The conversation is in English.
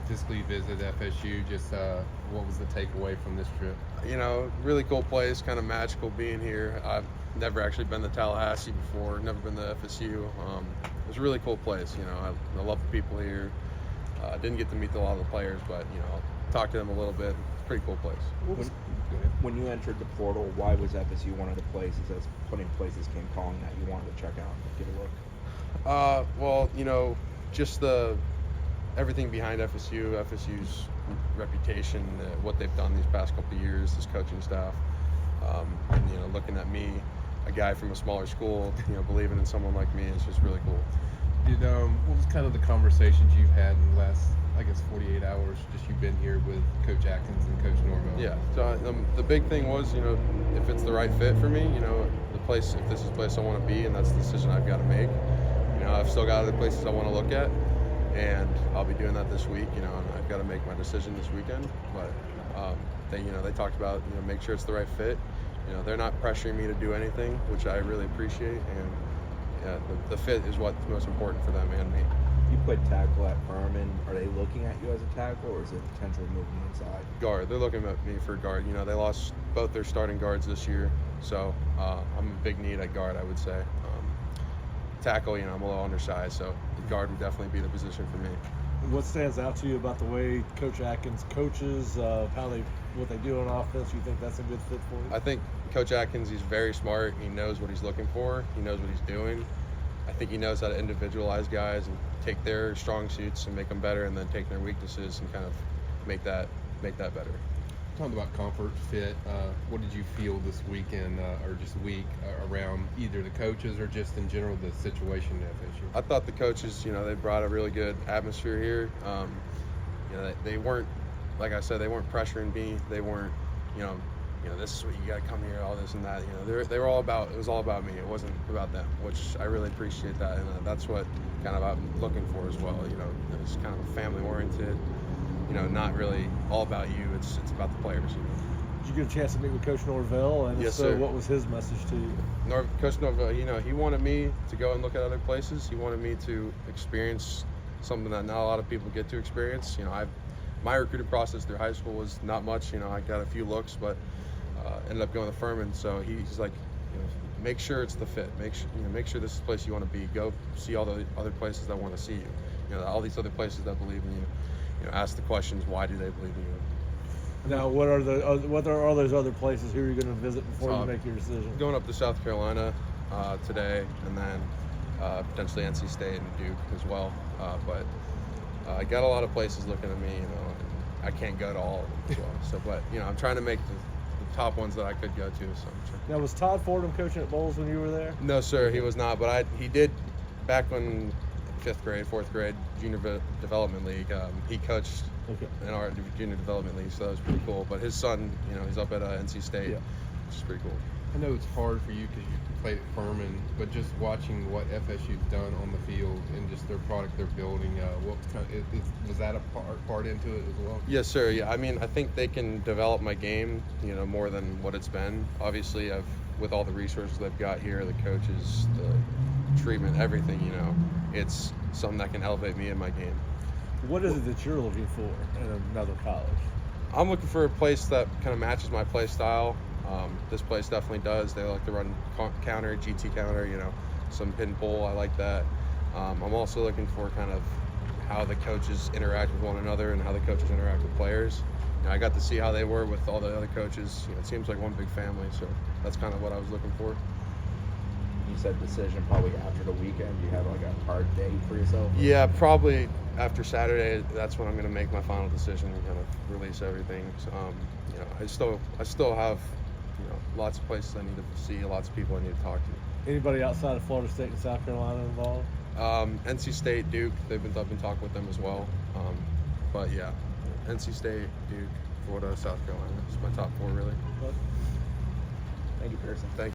physically visit FSU. Just what was the takeaway from this trip? Really cool place, kind of magical being here. I've never actually been to Tallahassee before, never been to FSU. It was a really cool place. I love the people here. Didn't get to meet a lot of the players, but talk to them a little bit. It's a pretty cool place. When you entered the portal, why was FSU one of the places, as plenty of places came calling, that you wanted to check out and give a look? Well, just everything behind FSU's reputation, what they've done these past couple of years, this coaching staff, and looking at me, a guy from a smaller school, believing in someone like me is just really cool. What was kind of the conversations you've had in the last, 48 hours, just you've been here with Coach Atkins and Coach Norvell? Yeah, so the big thing was, if it's the right fit for me, if this is the place I want to be, and that's the decision I've got to make. I've still got other places I want to look at, and I'll be doing that this week, and I've got to make my decision this weekend. But they talked about, make sure it's the right fit. They're not pressuring me to do anything, which I really appreciate, and the fit is what's most important for them and me. You played tackle at Furman. Are they looking at you as a tackle, or is it potentially moving inside? Guard. They're looking at me for guard. They lost both their starting guards this year, so I'm a big need at guard, I would say. Tackle, I'm a little undersized, so guard would definitely be the position for me. What stands out to you about the way Coach Atkins coaches, what they do on offense? You think that's a good fit for you? I think Coach Atkins, he's very smart. He knows what he's looking for. He knows what he's doing. I think he knows how to individualize guys and take their strong suits and make them better, and then take their weaknesses and kind of make that better. Talking about comfort, fit, what did you feel this weekend or just week around either the coaches or just in general the situation at FSU? I thought the coaches, they brought a really good atmosphere here. They weren't, like I said, they weren't pressuring me. They weren't, this is what you got to come here, all this and that. They were all about, it was all about me. It wasn't about them, which I really appreciate that. And that's what kind of I'm looking for as well. It's kind of family oriented, not really all about you. It's about the players. Did you get a chance to meet with Coach Norvell? And Yes, so sir. what was his message to you? Coach Norvell, he wanted me to go and look at other places. He wanted me to experience something that not a lot of people get to experience. My recruiting process through high school was not much. I got a few looks, but ended up going to Furman. So he's like, make sure it's the fit. Make sure this is the place you want to be. Go see all the other places that want to see you. All these other places that believe in you. Ask the questions. Why do they believe in you? Now, what are those other places? Who are you going to visit before you make your decision? Going up to South Carolina today, and then potentially NC State and Duke as well. But I got a lot of places looking at me. And I can't go to all of them as well. But I'm trying to make the top ones that I could go to. So Now, was Todd Fordham coaching at Bowles when you were there? No, sir, he was not. But he did back when 5th grade, 4th grade, junior development league. He coached in our junior development league, so that was pretty cool. But his son, he's up at NC State, which is pretty cool. I know it's hard for you because you played at Furman, but just watching what FSU's done on the field and just their product they're building, was that a part into it as well? Yes, sir. Yeah, I think they can develop my game, more than what it's been. Obviously, with all the resources they've got here, the coaches, the treatment, everything, it's something that can elevate me in my game. What is it that you're looking for in another college? I'm looking for a place that kind of matches my play style. This place definitely does. They like to run counter, GT counter, some pin pull. I like that. I'm also looking for kind of how the coaches interact with one another and how the coaches interact with players. I got to see how they were with all the other coaches. It seems like one big family, so that's kind of what I was looking for. You said decision probably after the weekend. Do you have a hard date for yourself? Yeah, probably after Saturday. That's when I'm going to make my final decision and kind of release everything. So, I still have lots of places I need to see, lots of people I need to talk to. Anybody outside of Florida State and South Carolina involved? NC State, Duke. I've been talking with them as well. But yeah, NC State, Duke, Florida, South Carolina. It's my top 4 really. Thank you, Pearson. Thank you.